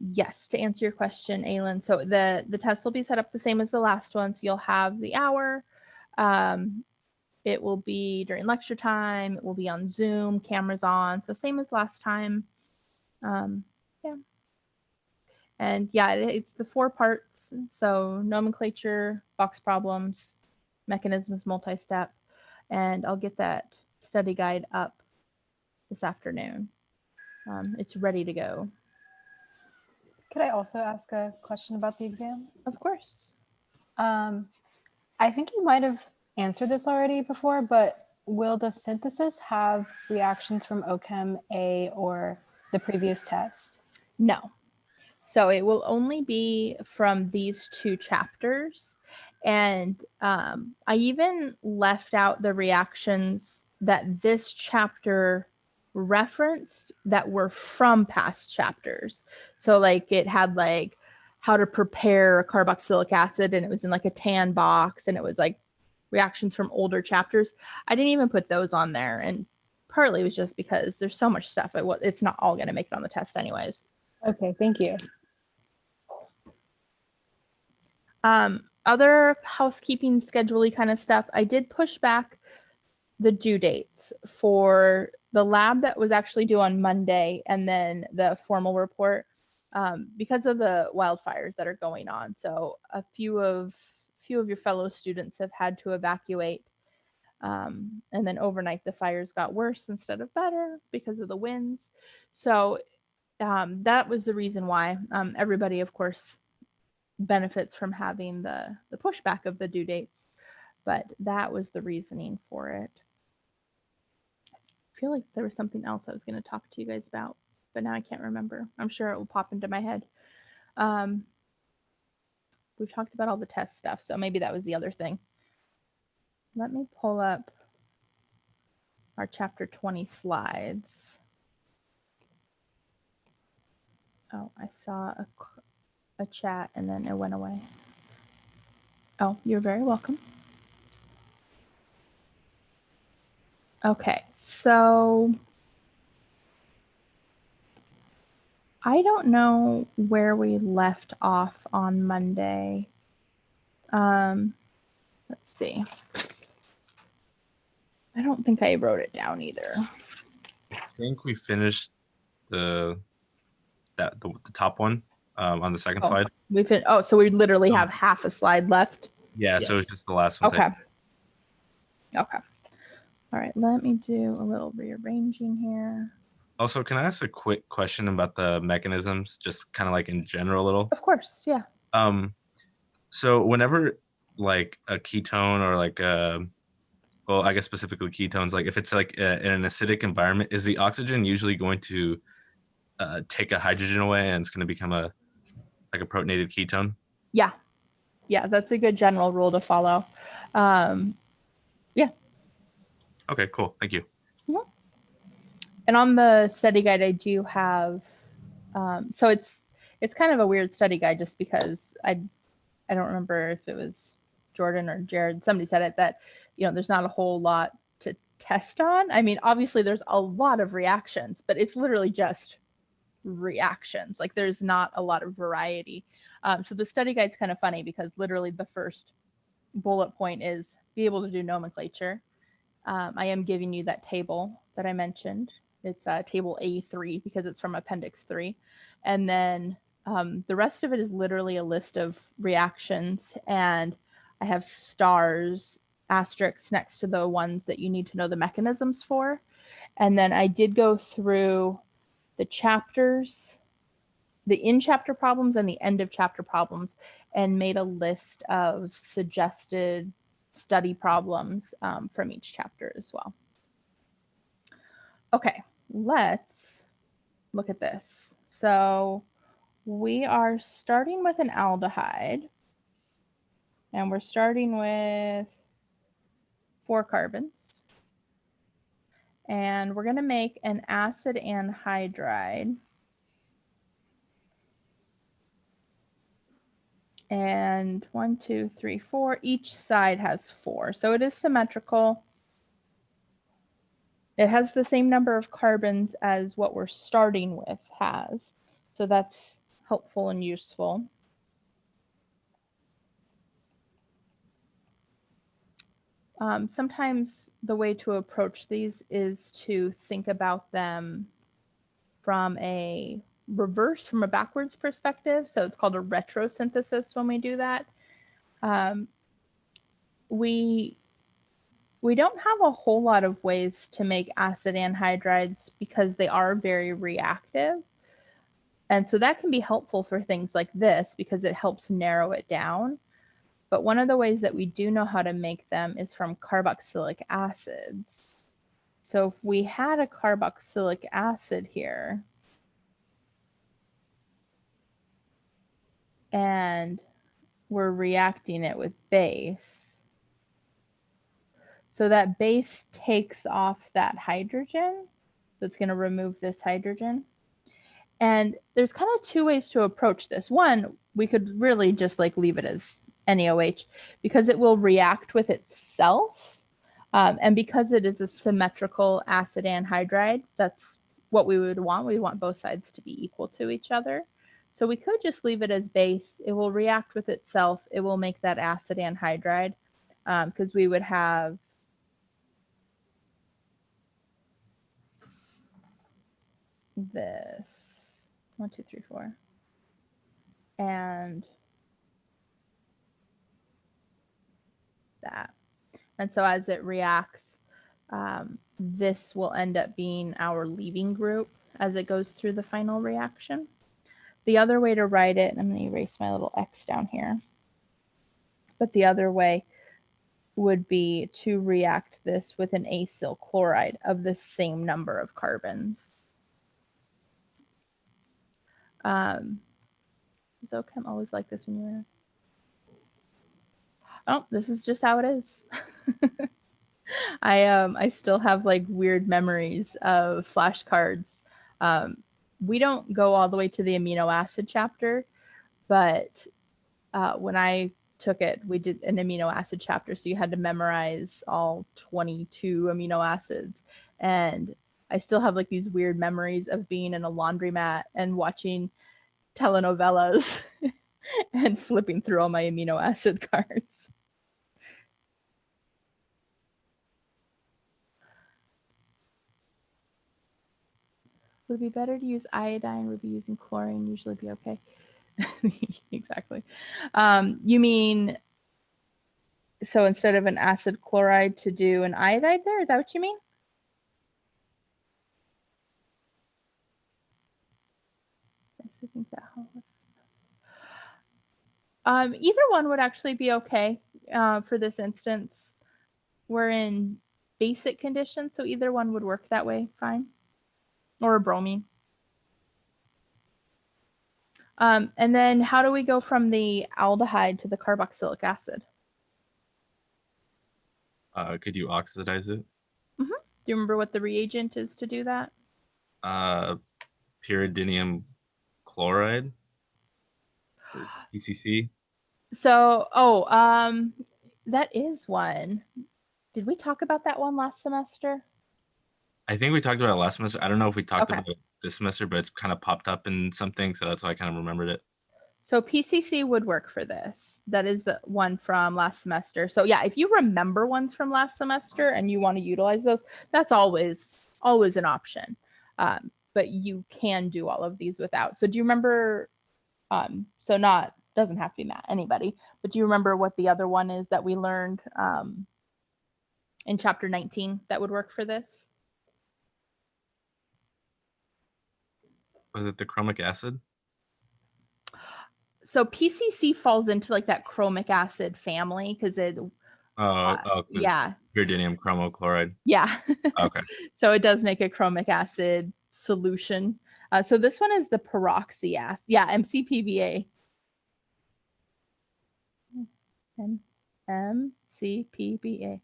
Yes, to answer your question, Aylin. So the test will be set up the same as the last one. So you'll have the hour. It will be during lecture time. It will be on Zoom, cameras on. So same as last time. Yeah. And yeah, it's the 4 parts. So nomenclature, box problems, mechanisms, multi-step. And I'll get that study guide up this afternoon. It's ready to go. Could I also ask a question about the exam? Of course. I think you might have answered this already before, but will the synthesis have reactions from OChem A or the previous test? No. So it will only be from these 2 chapters. And I even left out the reactions that this chapter referenced that were from past chapters. So like it had like how to prepare carboxylic acid, and it was in like a tan box, and it was like reactions from older chapters. I didn't even put those on there, and partly it was just because there's so much stuff. It's not all going to make it on the test anyways. Okay, thank you. Other housekeeping schedule-y kind of stuff, I did push back the due dates for the lab that was actually due on Monday, and then the formal report, because of the wildfires that are going on. So a few of your fellow students have had to evacuate, and then overnight the fires got worse instead of better because of the winds. So that was the reason why. Everybody, of course, benefits from having the pushback of the due dates, but that was the reasoning for it. I feel like there was something else I was going to talk to you guys about, but now I can't remember. I'm sure it will pop into my head. We've talked about all the test stuff, so maybe that was the other thing. Let me pull up our chapter 20 slides. Oh, I saw a chat and then it went away. Oh, you're very welcome. Okay, so I don't know where we left off on Monday. Let's see. I don't think I wrote it down either. I think we finished the top one on the second slide. So we literally have half a slide left. Yeah, yes. So it's just the last one. Okay. Okay. All right, let me do a little rearranging here. Also, can I ask a quick question about the mechanisms, just kind of like in general a little? Of course, yeah. So whenever like a ketone or like well, I guess specifically ketones, like if it's like in an acidic environment, is the oxygen usually going to take a hydrogen away and it's going to become a protonated ketone? Yeah. Yeah, that's a good general rule to follow. Yeah. Okay, cool. Thank you. Mm-hmm. And on the study guide, I do have, so it's kind of a weird study guide just because I don't remember if it was Jordan or Jared. Somebody said it that, there's not a whole lot to test on. I mean, obviously there's a lot of reactions, but it's literally just reactions. Like there's not a lot of variety. So the study guide's kind of funny because literally the first bullet point is be able to do nomenclature. I am giving you that table that I mentioned. It's table A3 because it's from Appendix 3. And then the rest of it is literally a list of reactions, and I have stars, asterisks next to the ones that you need to know the mechanisms for. And then I did go through the chapters, the in-chapter problems and the end-of-chapter problems, and made a list of suggested study problems from each chapter as well. Okay, let's look at this. So we are starting with an aldehyde, and we're starting with 4 carbons. And we're going to make an acid anhydride. And 1, 2, 3, 4. Each side has 4. So it is symmetrical. It has the same number of carbons as what we're starting with has. So that's helpful and useful. Sometimes the way to approach these is to think about them from a backwards perspective. So it's called a retrosynthesis when we do that. We don't have a whole lot of ways to make acid anhydrides because they are very reactive. And so that can be helpful for things like this because it helps narrow it down. But one of the ways that we do know how to make them is from carboxylic acids. So if we had a carboxylic acid here, and we're reacting it with base, so that base takes off that hydrogen. So it's going to remove this hydrogen. And there's kind of two ways to approach this. One, we could really just like leave it as NaOH because it will react with itself. And because it is a symmetrical acid anhydride, that's what we would want. We want both sides to be equal to each other. So we could just leave it as base. It will react with itself. It will make that acid anhydride because we would have this 1, 2, 3, 4, and that. And so as it reacts, this will end up being our leaving group as it goes through the final reaction. The other way to write it, I'm going to erase my little X down here, but the other way would be to react this with an acyl chloride of the same number of carbons. Zochem always like this when you're in. Oh, this is just how it is. I still have like weird memories of flashcards. We don't go all the way to the amino acid chapter, but when I took it, we did an amino acid chapter, so you had to memorize all 22 amino acids. And I still have like these weird memories of being in a laundromat and watching telenovelas and flipping through all my amino acid cards. Would it be better to use iodine? Would be using chlorine usually be okay? Exactly. You mean, so instead of an acid chloride to do an iodide there? Is that what you mean? I think that either one would actually be okay for this instance. We're in basic conditions, so either one would work that way fine. Or a bromine. And then how do we go from the aldehyde to the carboxylic acid? Could you oxidize it? Do you remember what the reagent is to do that? Pyridinium chloride, PCC. So, that is one. Did we talk about that one last semester? I think we talked about it last semester. I don't know if we talked Okay. about it this semester, but it's kind of popped up in something, so that's why I kind of remembered it. So PCC would work for this. That is the one from last semester. So yeah, if you remember ones from last semester and you want to utilize those, that's always an option. But you can do all of these without. So do you remember? So not doesn't have to be Matt, anybody. But do you remember what the other one is that we learned in chapter 19 that would work for this? Was it the chromic acid? So PCC falls into like that chromic acid family because it. Yeah. Pyridinium chromochloride. Yeah. Okay. So it does make a chromic acid solution. So this one is the peroxy acid. Yeah, MCPBA. MCPBA.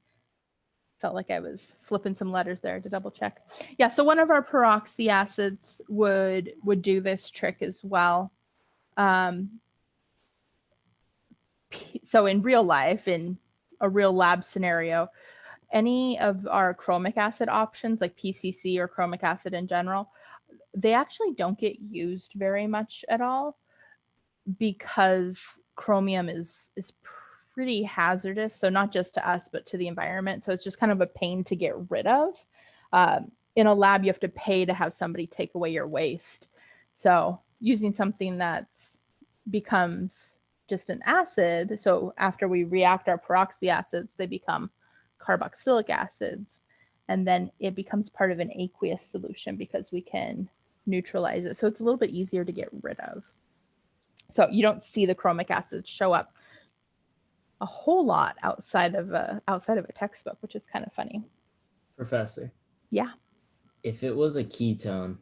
Felt like I was flipping some letters there to double check. Yeah, so one of our peroxy acids would do this trick as well. So in real life, in a real lab scenario, any of our chromic acid options like PCC or chromic acid in general, they actually don't get used very much at all. because chromium is pretty hazardous. So not just to us, but to the environment. So it's just kind of a pain to get rid of. In a lab, you have to pay to have somebody take away your waste. So using something that's becomes just an acid. So after we react our peroxy acids, they become carboxylic acids. And then it becomes part of an aqueous solution because we can neutralize it. So it's a little bit easier to get rid of. So you don't see the chromic acids show up a whole lot outside of a textbook, which is kind of funny. Professor. Yeah. If it was a ketone,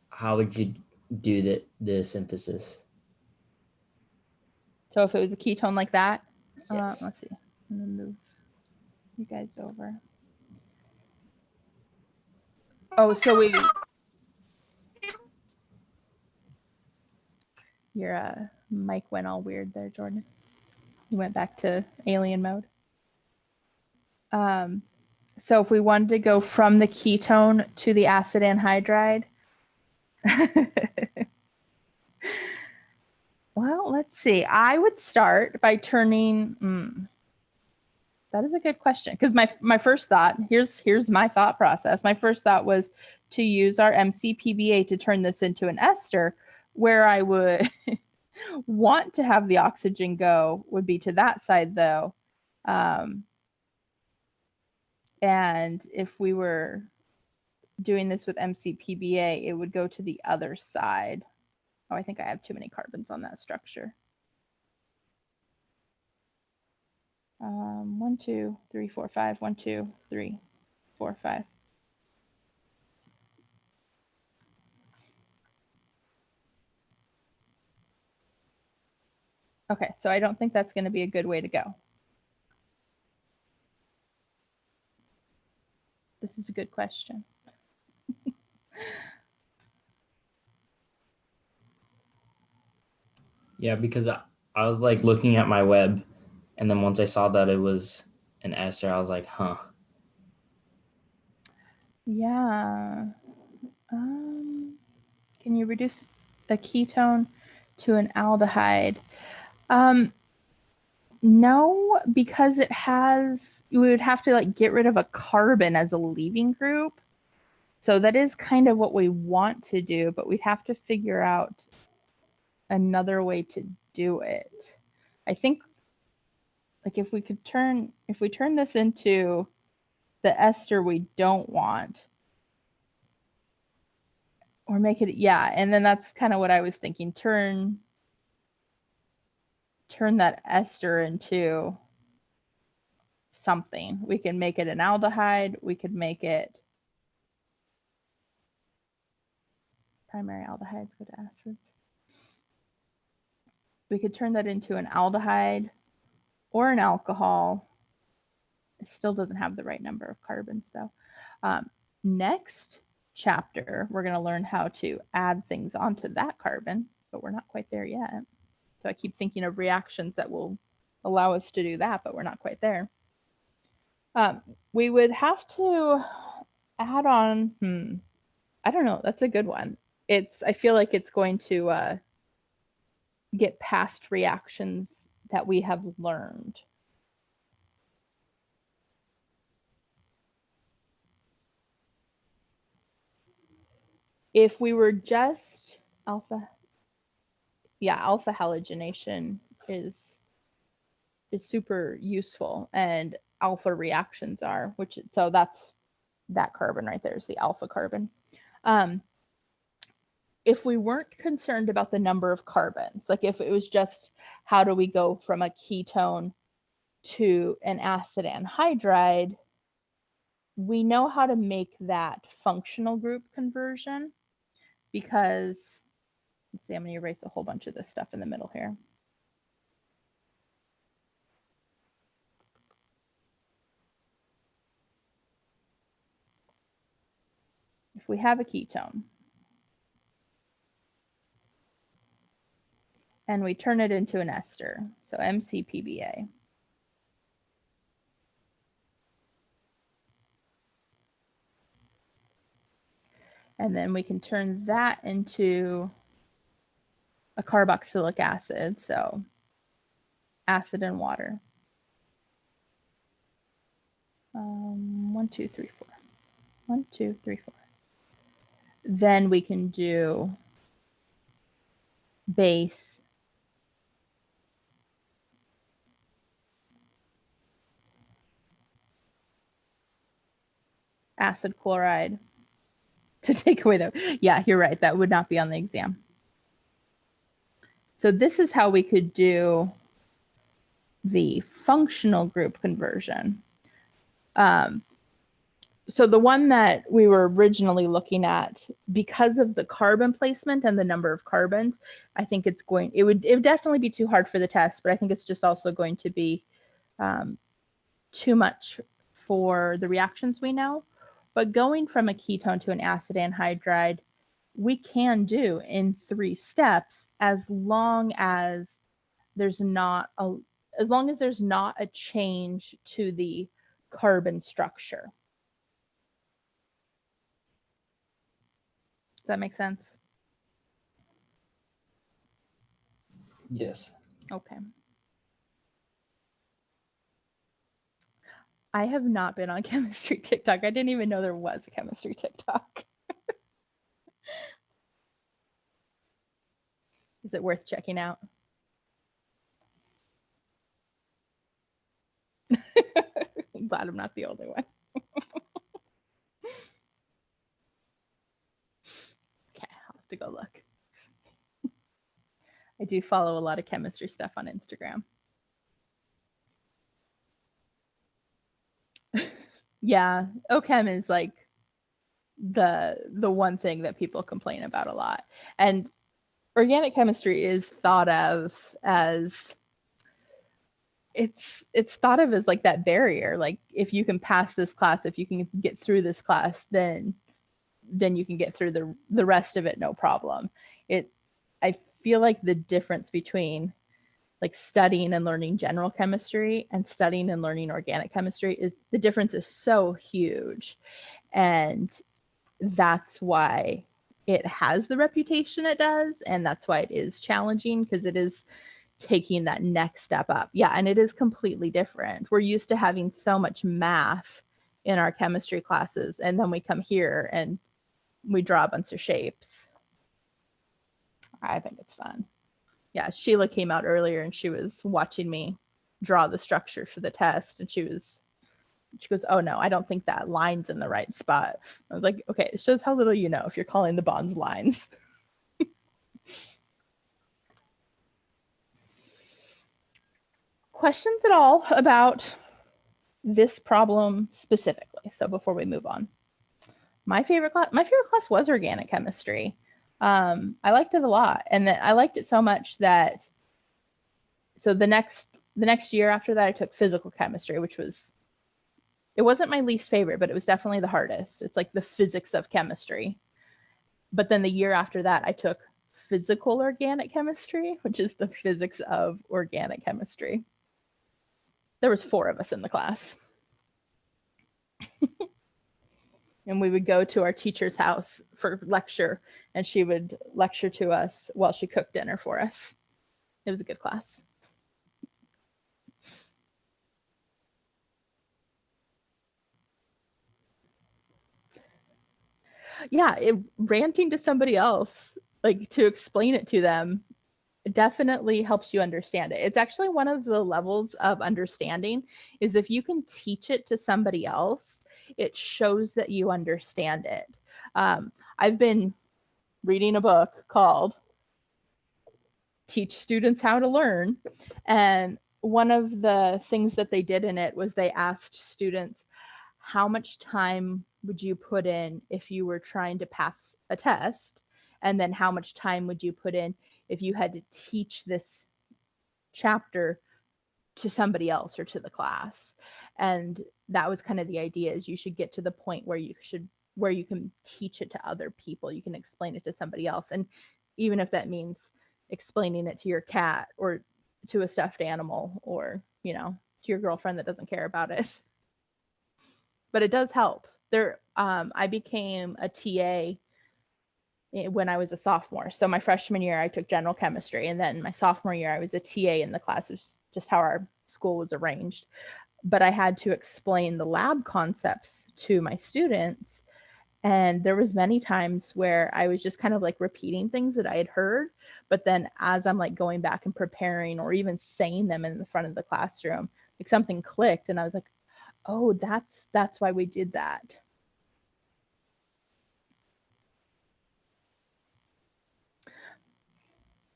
how would you do the synthesis? So if it was a ketone like that, Yes. let's see. I'm gonna move you guys over. Oh, so your mic went all weird there, Jordan. You went back to alien mode. So if we wanted to go from the ketone to the acid anhydride, well, let's see. I would start by turning. That is a good question, because my first thought, here's my thought process. My first thought was to use our MCPBA to turn this into an ester, where I would want to have the oxygen go would be to that side though. And if we were doing this with MCPBA, it would go to the other side. Oh, I think I have too many carbons on that structure. 1, 2, 3, 4, 5. 1, 2, 3, 4, 5. Okay, so I don't think that's going to be a good way to go. This is a good question. Yeah, because I was like looking at my web, and then once I saw that it was an ester, I was like, huh. Yeah. Can you reduce a ketone to an aldehyde? No, because we would have to like get rid of a carbon as a leaving group. So that is kind of what we want to do, but we'd have to figure out another way to do it. I think like if we turn this into the ester we don't want, or make it, yeah, and then that's kind of what I was thinking. Turn that ester into something. We can make it an aldehyde. We could make it primary aldehydes go to acids. We could turn that into an aldehyde or an alcohol. It still doesn't have the right number of carbons though. Next chapter, we're going to learn how to add things onto that carbon, but we're not quite there yet. So I keep thinking of reactions that will allow us to do that, but we're not quite there. We would have to add on, I don't know, that's a good one. I feel like it's going to get past reactions that we have learned. If we were just alpha halogenation is super useful, and alpha reactions are, so that's that carbon right there is the alpha carbon. If we weren't concerned about the number of carbons, like if it was just how do we go from a ketone to an acid anhydride, we know how to make that functional group conversion, because let's see, I'm going to erase a whole bunch of this stuff in the middle here. If we have a ketone and we turn it into an ester, so MCPBA, and then we can turn that into a carboxylic acid, so acid and water. 1, 2, 3, 4. 1, 2, 3, 4. Then we can do base, acid chloride to take away the, yeah, you're right. That would not be on the exam. So this is how we could do the functional group conversion. So the one that we were originally looking at, because of the carbon placement and the number of carbons, I think it would definitely be too hard for the test, but I think it's just also going to be too much for the reactions we know. But going from a ketone to an acid anhydride, we can do in 3 steps as long as there's not a change to the carbon structure. Does that make sense? Yes. Okay. I have not been on chemistry TikTok. I didn't even know there was a chemistry TikTok. Is it worth checking out? I'm glad I'm not the only one. Okay, I'll have to go look. I do follow a lot of chemistry stuff on Instagram. Yeah, OChem is like the one thing that people complain about a lot. And organic chemistry is thought of as it's thought of as like that barrier. Like if you can pass this class, if you can get through this class, then you can get through the rest of it no problem. I feel like the difference between like studying and learning general chemistry and studying and learning organic chemistry is the difference is so huge. And that's why it has the reputation it does. And that's why it is challenging, because it is taking that next step up. Yeah, and it is completely different. We're used to having so much math in our chemistry classes, and then we come here and we draw a bunch of shapes. I think it's fun. Yeah, Sheila came out earlier and she was watching me draw the structure for the test, and she goes, "Oh no, I don't think that line's in the right spot." I was like, "Okay, it shows how little you know if you're calling the bonds lines." Questions at all about this problem specifically? So before we move on, my favorite class was organic chemistry. I liked it a lot, and I liked it so much that the next year after that I took physical chemistry, which it wasn't my least favorite, but it was definitely the hardest. It's like the physics of chemistry. But then the year after that I took physical organic chemistry, which is the physics of organic chemistry. There was 4 of us in the class. And we would go to our teacher's house for lecture, and she would lecture to us while she cooked dinner for us. It was a good class. Yeah, ranting to somebody else, like to explain it to them, definitely helps you understand it. It's actually one of the levels of understanding is if you can teach it to somebody else, it shows that you understand it. I've been reading a book called Teach Students How to Learn. And one of the things that they did in it was they asked students, how much time would you put in if you were trying to pass a test? And then how much time would you put in if you had to teach this chapter to somebody else or to the class? And that was kind of the idea, is you should get to the point where you can teach it to other people. You can explain it to somebody else. And even if that means explaining it to your cat or to a stuffed animal or, to your girlfriend that doesn't care about it. But it does help. I became a TA when I was a sophomore. So my freshman year, I took general chemistry, and then my sophomore year, I was a TA in the class. It was just how our school was arranged. But I had to explain the lab concepts to my students. And there was many times where I was just kind of like repeating things that I had heard, but then as I'm like going back and preparing or even saying them in the front of the classroom, like something clicked and I was like, oh, that's why we did that.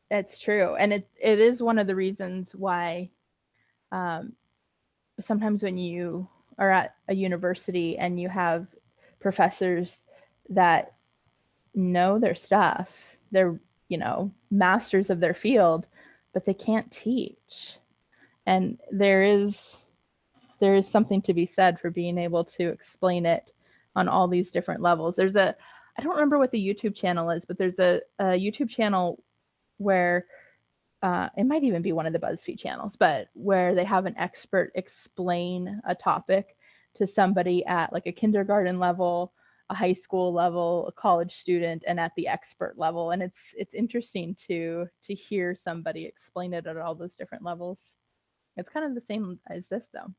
It's true. And it is one of the reasons why sometimes when you are at a university and you have professors that know their stuff, they're, masters of their field, but they can't teach. And there is something to be said for being able to explain it on all these different levels. I don't remember what the YouTube channel is, but there's a YouTube channel where it might even be one of the BuzzFeed channels, but where they have an expert explain a topic to somebody at like a kindergarten level, a high school level, a college student, and at the expert level. And it's interesting to hear somebody explain it at all those different levels. It's kind of the same as this, though.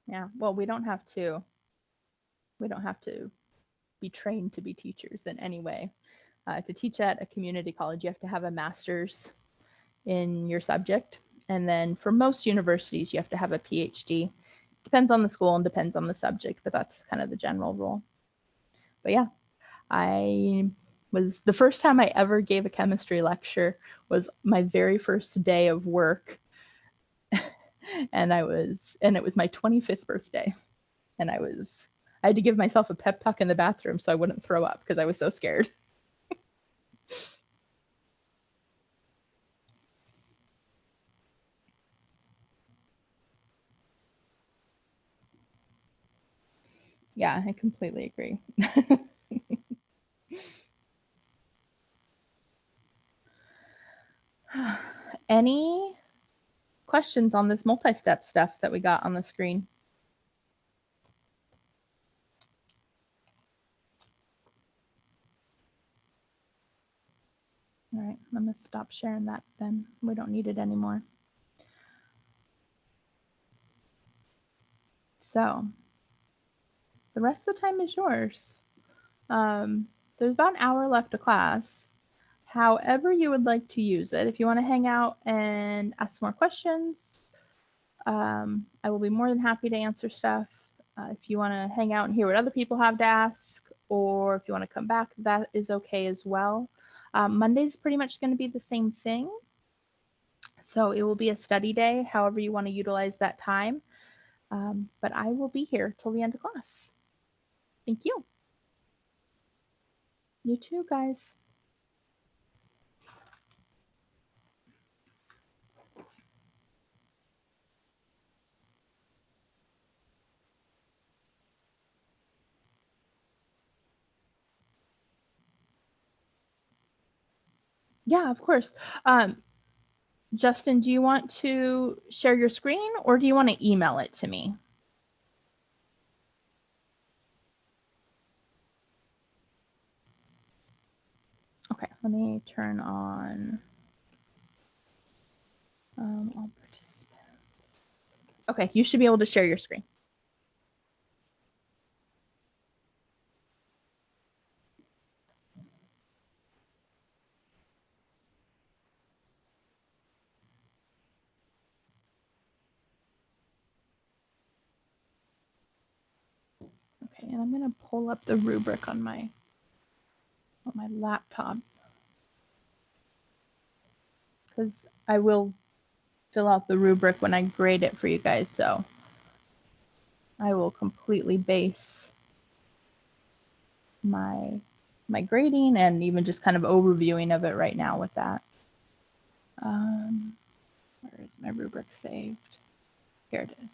Yeah, well, we don't have to be trained to be teachers in any way. To teach at a community college, you have to have a master's in your subject. And then for most universities, you have to have a PhD. Depends on the school and depends on the subject, but that's kind of the general rule. But yeah, the first time I ever gave a chemistry lecture was my very first day of work. and it was my 25th birthday. And I had to give myself a pep talk in the bathroom so I wouldn't throw up because I was so scared. Yeah, I completely agree. Any questions on this multi-step stuff that we got on the screen? All right, I'm going to stop sharing that then. We don't need it anymore. So the rest of the time is yours. There's about an hour left of class. However you would like to use it. If you want to hang out and ask more questions, I will be more than happy to answer stuff. If you want to hang out and hear what other people have to ask, or if you want to come back, that is okay as well. Monday's pretty much going to be the same thing. So it will be a study day, however you want to utilize that time. But I will be here till the end of class. Thank you. You too, guys. Yeah, of course. Justin, do you want to share your screen or do you want to email it to me? Okay, let me turn on all participants. Okay, you should be able to share your screen. Okay, and I'm going to pull up the rubric on my laptop because I will fill out the rubric when I grade it for you guys, so I will completely base my grading and even just kind of overviewing of it right now with that. Where is my rubric saved? Here it is.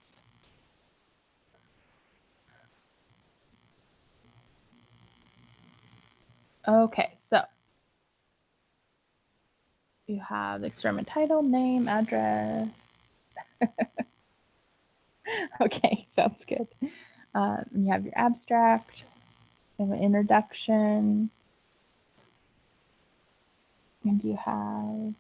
Okay, so you have the experiment title, name, address, Okay, sounds good. You have your abstract, you have an introduction, and you have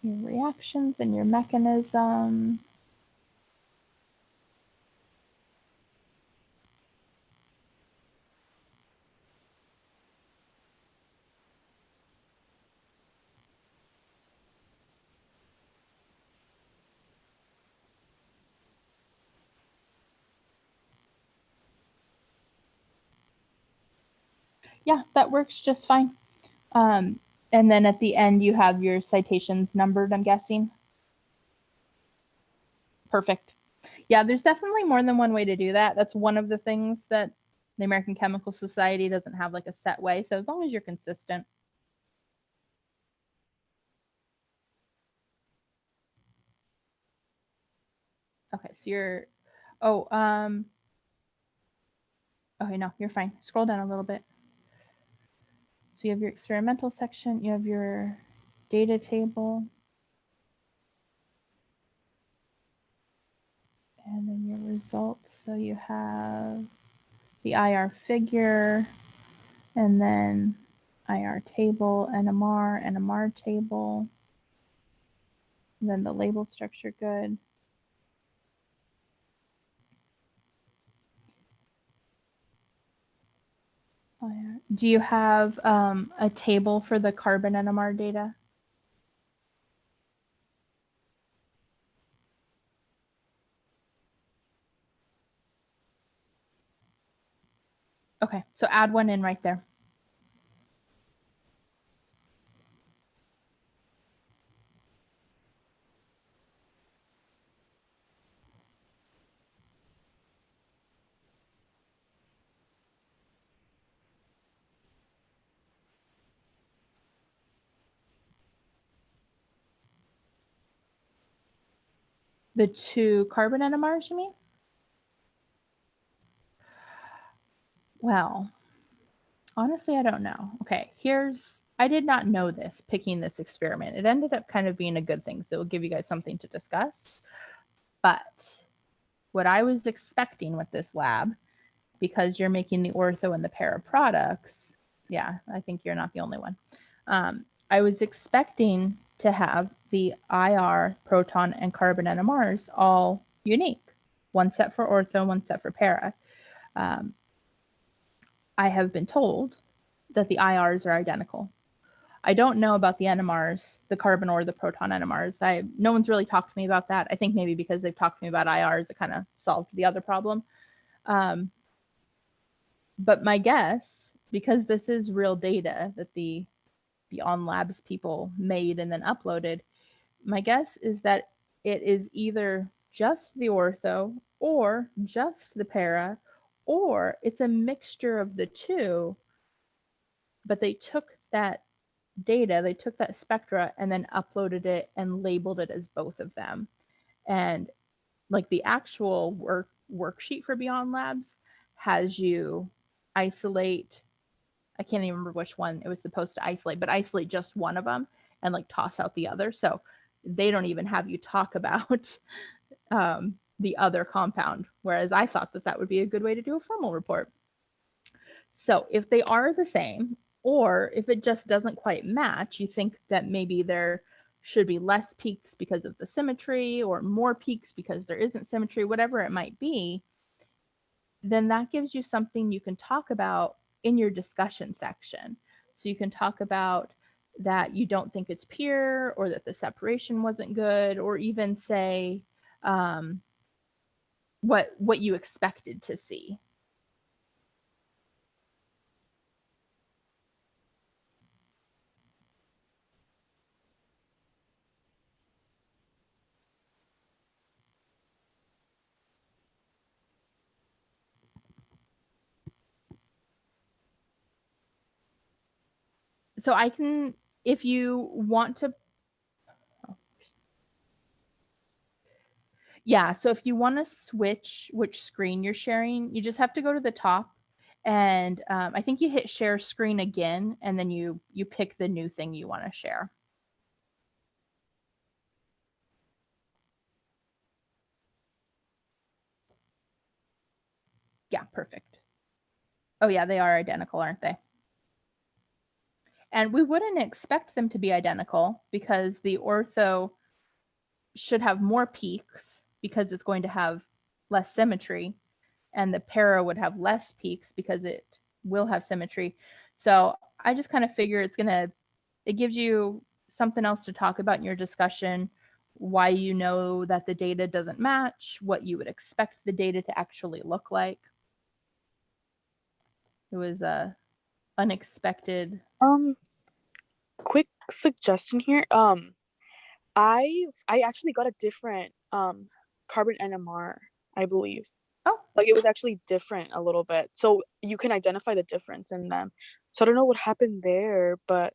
your reactions and your mechanism. Yeah, that works just fine. And then at the end, you have your citations numbered, I'm guessing. Perfect. Yeah, there's definitely more than one way to do that. That's one of the things that the American Chemical Society doesn't have like a set way. So as long as you're consistent. Okay, so you're, okay, no, you're fine. Scroll down a little bit. So you have your experimental section, you have your data table, and then your results. So you have the IR figure, and then IR table, NMR table, and then the label structure good. Do you have a table for the carbon NMR data? Okay, so add one in right there. The two carbon NMRs, you mean? Well, honestly, I don't know. Okay, I did not know this picking this experiment. It ended up kind of being a good thing, so it'll give you guys something to discuss. But what I was expecting with this lab, because you're making the ortho and the para products, yeah, I think you're not the only one. I was expecting to have the IR, proton, and carbon NMRs all unique. One set for ortho, one set for para. I have been told that the IRs are identical. I don't know about the NMRs, the carbon or the proton NMRs. No one's really talked to me about that. I think maybe because they've talked to me about IRs, it kind of solved the other problem. But my guess, because this is real data that the Beyond Labs people made and then uploaded, my guess is that it is either just the ortho or just the para, or it's a mixture of the two, but they took that data, they took that spectra and then uploaded it and labeled it as both of them. And like the actual worksheet for Beyond Labs has you isolate, I can't even remember which one it was supposed to isolate, but isolate just one of them and like toss out the other. So they don't even have you talk about the other compound, whereas I thought that that would be a good way to do a formal report. So if they are the same, or if it just doesn't quite match, you think that maybe there should be less peaks because of the symmetry or more peaks because there isn't symmetry, whatever it might be, then that gives you something you can talk about in your discussion section. So you can talk about that you don't think it's pure, or that the separation wasn't good, or even say what you expected to see. So I can, if you want to, yeah, so if you want to switch which screen you're sharing, you just have to go to the top, and I think you hit share screen again, and then you pick the new thing you want to share. Yeah, perfect. Oh yeah, they are identical, aren't they? And we wouldn't expect them to be identical because the ortho should have more peaks because it's going to have less symmetry, and the para would have less peaks because it will have symmetry. So I just kind of figure it gives you something else to talk about in your discussion, why you know that the data doesn't match, what you would expect the data to actually look like. It was a unexpected. Quick suggestion here. I actually got a different carbon NMR, I believe. Oh, Like it was actually different a little bit. So you can identify the difference in them. So I don't know what happened there, but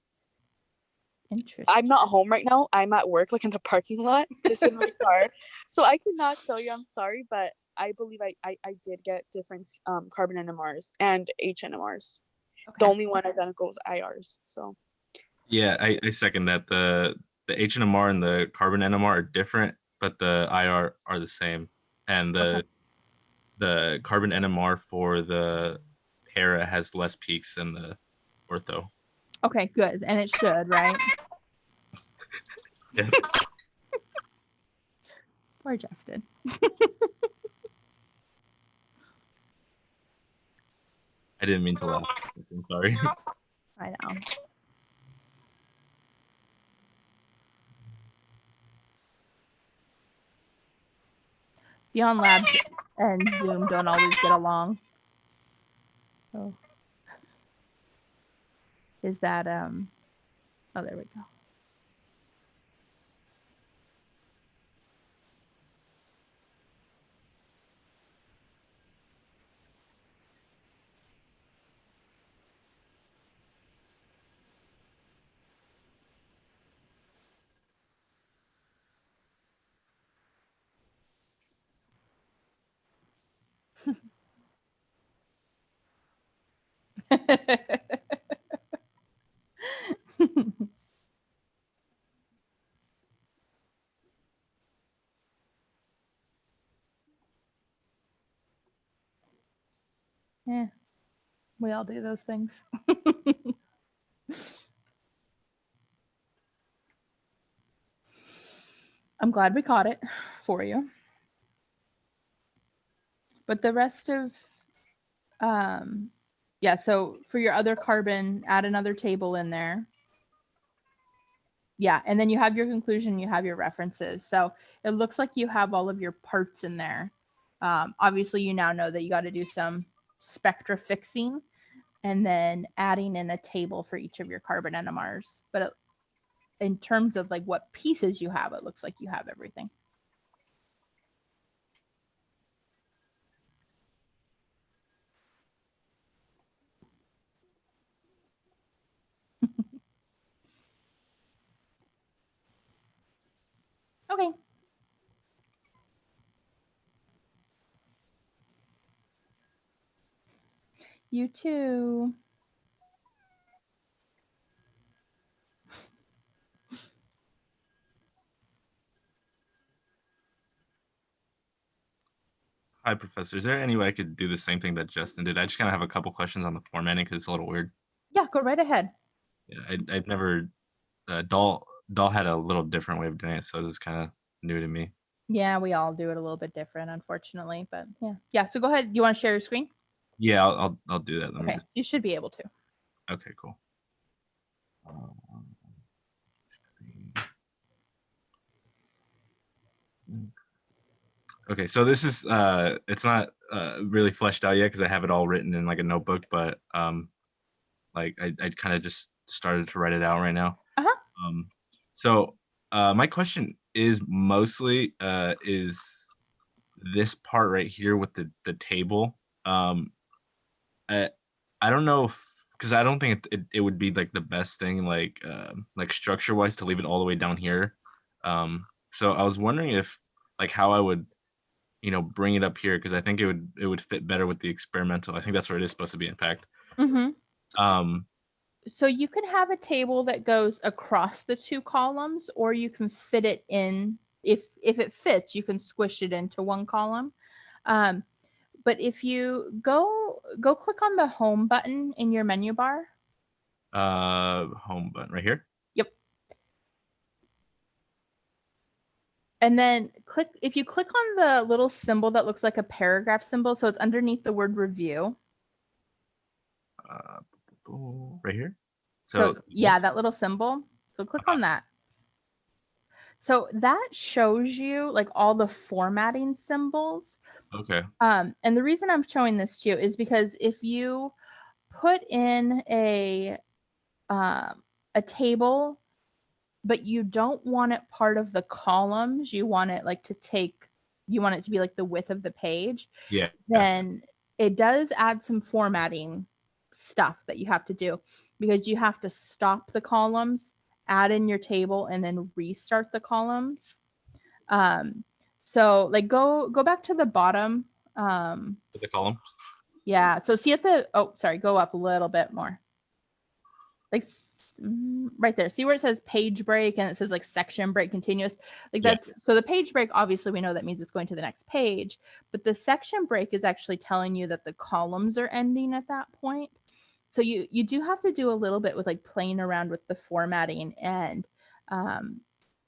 interesting. I'm not home right now. I'm at work, like in the parking lot, just in my car. So I cannot tell you, I'm sorry, but I believe I did get different carbon NMRs and HNMRs. Okay. The only one identical is IRs. So Yeah, I second that. The HNMR and the carbon NMR are different, but the IR are the same. And the carbon NMR for the para has less peaks than the ortho. Okay, good. And it should, right? Yes. Poor Justin. I didn't mean to laugh. I'm sorry. I know. Beyond Labs and Zoom don't always get along. So is that oh, there we go. Yeah, we all do those things. I'm glad we caught it for you. But the rest of, yeah, so for your other carbon, add another table in there. Yeah, and then you have your conclusion, you have your references. So it looks like you have all of your parts in there. Obviously, you now know that you got to do some spectra fixing and then adding in a table for each of your carbon NMRs. But in terms of like what pieces you have, it looks like you have everything. Okay. You too. Hi, Professor. Is there any way I could do the same thing that Justin did? I just kind of have a couple questions on the formatting because it's a little weird. Yeah, go right ahead. Yeah, I've never. Doll had a little different way of doing it, so this is kind of new to me. Yeah, we all do it a little bit different, unfortunately, but yeah. Yeah, so go ahead. You want to share your screen? Yeah, I'll do that. Let me Okay, you should be able to. Okay, cool. Okay, so this is it's not really fleshed out yet because I have it all written in like a notebook, but like I kind of just started to write it out right now. So my question is mostly is this part right here with the table. I don't know if, because I don't think it would be like the best thing like structure wise to leave it all the way down here. So I was wondering if like how I would bring it up here because I think it would fit better with the experimental. I think that's where it is supposed to be, in fact. So you can have a table that goes across the two columns, or you can fit it in. If it fits, you can squish it into one column. But if you go click on the home button in your menu bar. Home button right here. Yep. And then if you click on the little symbol that looks like a paragraph symbol, so it's underneath the word review. Right here. So yeah, that little symbol. So click on that. So that shows you like all the formatting symbols. Okay. And the reason I'm showing this to you is because if you put in a table, but you don't want it part of the columns, you want it like you want it to be like the width of the page. Yeah. Then it does add some formatting stuff that you have to do, because you have to stop the columns, add in your table, and then restart the columns. So like go back to the bottom. The column. Yeah. So see go up a little bit more. Like right there. See where it says page break and it says like section break continuous. Like that's so the page break, obviously we know that means it's going to the next page, but the section break is actually telling you that the columns are ending at that point. So you do have to do a little bit with like playing around with the formatting and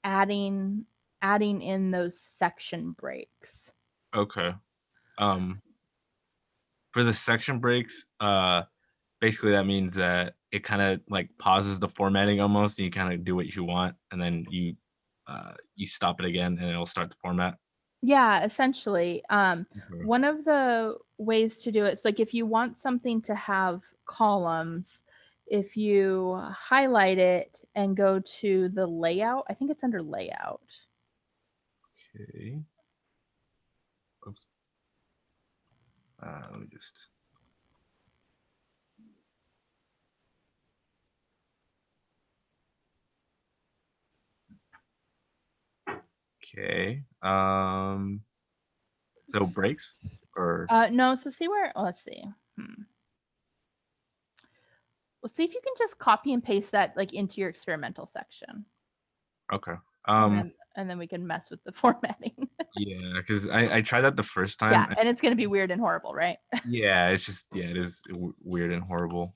adding in those section breaks. Okay. For the section breaks, basically that means that it kind of like pauses the formatting almost, and you kind of do what you want, and then you stop it again, and it'll start the format. Yeah, essentially. One of the ways to do it is like if you want something to have columns, if you highlight it and go to the layout, I think it's under layout. Okay. Oops. Let me just. Okay. So breaks or no, so see where let's see. Well, see if you can just copy and paste that like into your experimental section. okay. And then we can mess with the formatting. Yeah, because I tried that the first time. Yeah, and it's gonna be weird and horrible, right? Yeah, it's just it is weird and horrible.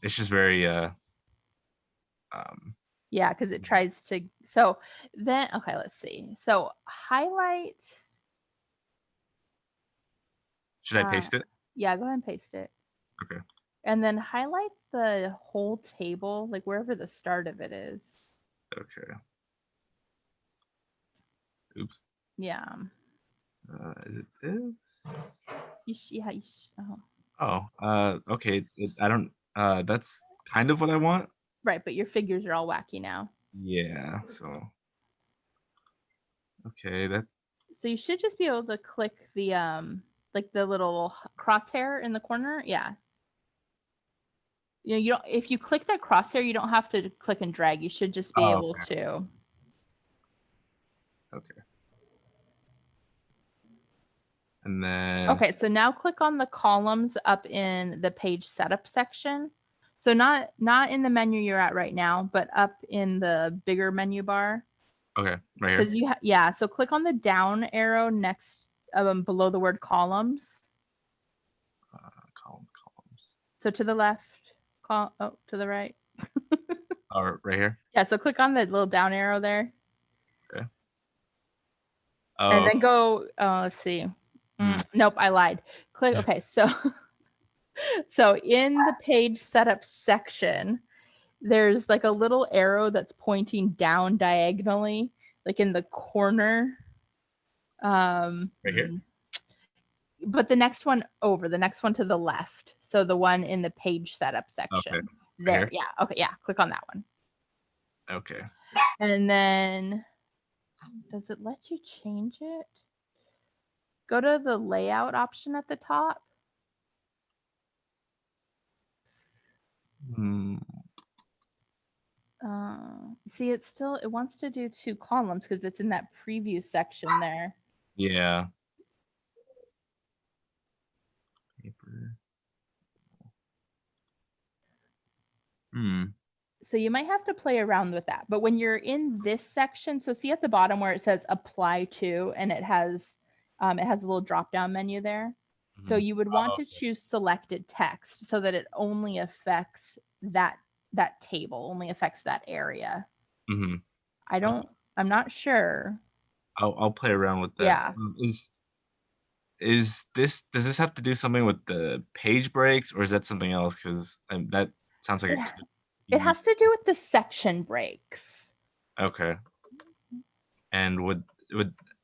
It's just very yeah, because it tries to. So then, okay, let's see. So highlight. Should I paste it? Yeah, go ahead and paste it. Okay. And then highlight the whole table, like wherever the start of it is. Okay. Oops. Yeah. Is it this? Okay. I don't. That's kind of what I want. Right, but your figures are all wacky now. Yeah. So. Okay. So you should just be able to click the like the little crosshair in the corner. Yeah. You don't. If you click that crosshair, you don't have to click and drag. You should just be able to. Okay. And then. Okay, so now click on the columns up in the page setup section. So not in the menu you're at right now, but up in the bigger menu bar. Okay, right here. So click on the down arrow next below the word columns. Columns. So to the left, to the right. Or right here. Yeah, so click on the little down arrow there. Okay. And then go. Let's see. Nope, I lied. Click. Okay, so in the page setup section, there's like a little arrow that's pointing down diagonally, like in the corner. Right here. But the next one to the left. So the one in the page setup section. Okay. There. Here? Yeah. Okay. Yeah. Click on that one. Okay. And then does it let you change it? Go to the layout option at the top. See, it wants to do 2 columns because it's in that preview section there. Yeah. Paper. So you might have to play around with that. But when you're in this section, so see at the bottom where it says apply to, and it has a little drop down menu there. So you would want Oh. to choose selected text so that it only affects that table, only affects that area. Mm-hmm. I'm not sure. I'll play around with that. Yeah. Does this have to do something with the page breaks, or is that something else? Because that sounds like Yeah. It has to do with the section breaks. Okay. And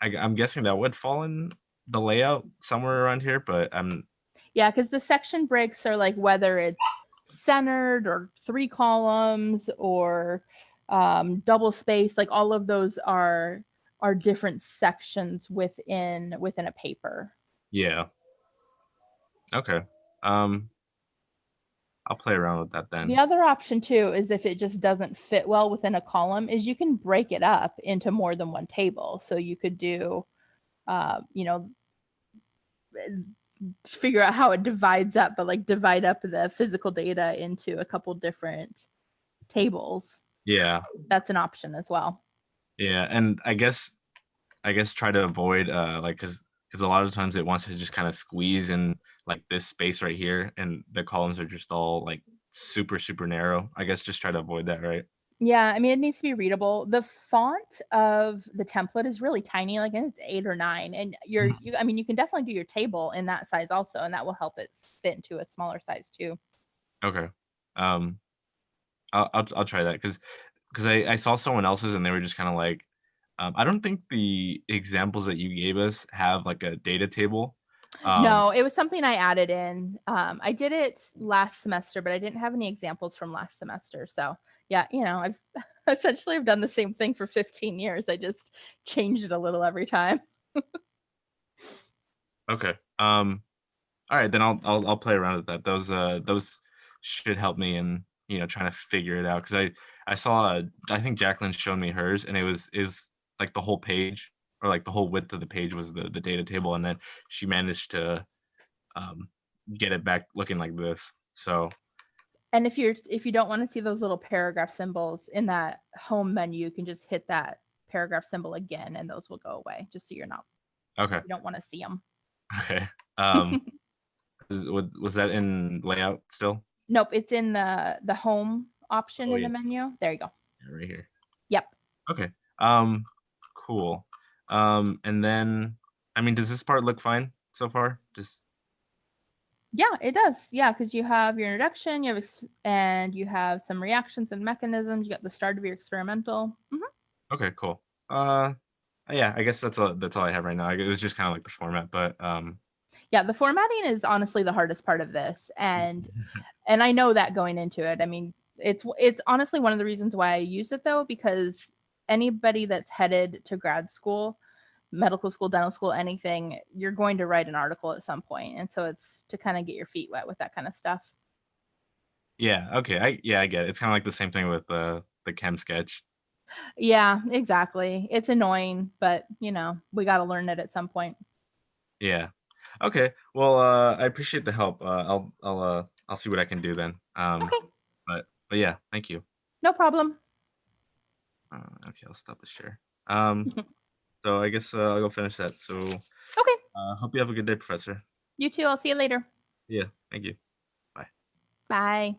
I'm guessing that would fall in the layout somewhere around here, but Yeah, because the section breaks are like whether it's centered or 3 columns or double space, like all of those are different sections within a paper. yeah. Okay. I'll play around with that then. The other option too is if it just doesn't fit well within a column, is you can break it up into more than one table. So you could do, figure out how it divides up, but like divide up the physical data into a couple different tables. Yeah. That's an option as well. Yeah, and I guess try to avoid like because a lot of times it wants to just kind of squeeze in like this space right here, and the columns are just all like super narrow. I guess just try to avoid that, right? Yeah, I mean, it needs to be readable. The font of the template is really tiny, like it's 8 or 9, and you can definitely do your table in that size also, and that will help it fit into a smaller size too. Okay. I'll try that because I saw someone else's and they were just kind of like, I don't think the examples that you gave us have like a data table. No, it was something I added in. I did it last semester, but I didn't have any examples from last semester. So yeah, I've essentially I've done the same thing for 15 years. I just changed it a little every time. Okay. All right, then I'll play around with that. Those should help me in trying to figure it out because I saw I think Jacqueline showed me hers and is like the whole page or like the whole width of the page was the data table, and then she managed to get it back looking like this. So And if you don't want to see those little paragraph symbols in that home menu, you can just hit that paragraph symbol again and those will go away, just so you're not okay. you don't want to see them. Okay. Was that in layout still? Nope, it's in the home option Oh, in yeah. the menu. There you go. Yeah, right here. Yep. Okay. Cool. And then I mean, does this part look fine so far? Just Yeah, it does. Yeah, because you have your introduction, and you have some reactions and mechanisms. You got the start of your experimental. okay, cool. Yeah, I guess that's all I have right now. It was just kind of like the format, but Yeah, the formatting is honestly the hardest part of this, and I know that going into it. I mean, it's honestly one of the reasons why I use it though, because anybody that's headed to grad school, medical school, dental school, anything, you're going to write an article at some point, and so it's to kind of get your feet wet with that kind of stuff. yeah, okay. I get it. It's kind of like the same thing with the chem sketch. Yeah, exactly. It's annoying, but we got to learn it at some point. Yeah. Okay. Well, I appreciate the help. I'll see what I can do then. Okay, But yeah, thank you. no problem. Okay, I'll stop the share. So I guess I'll go finish that. So Okay, hope you have a good day, Professor. you too. I'll see you later. Yeah, thank you. Bye.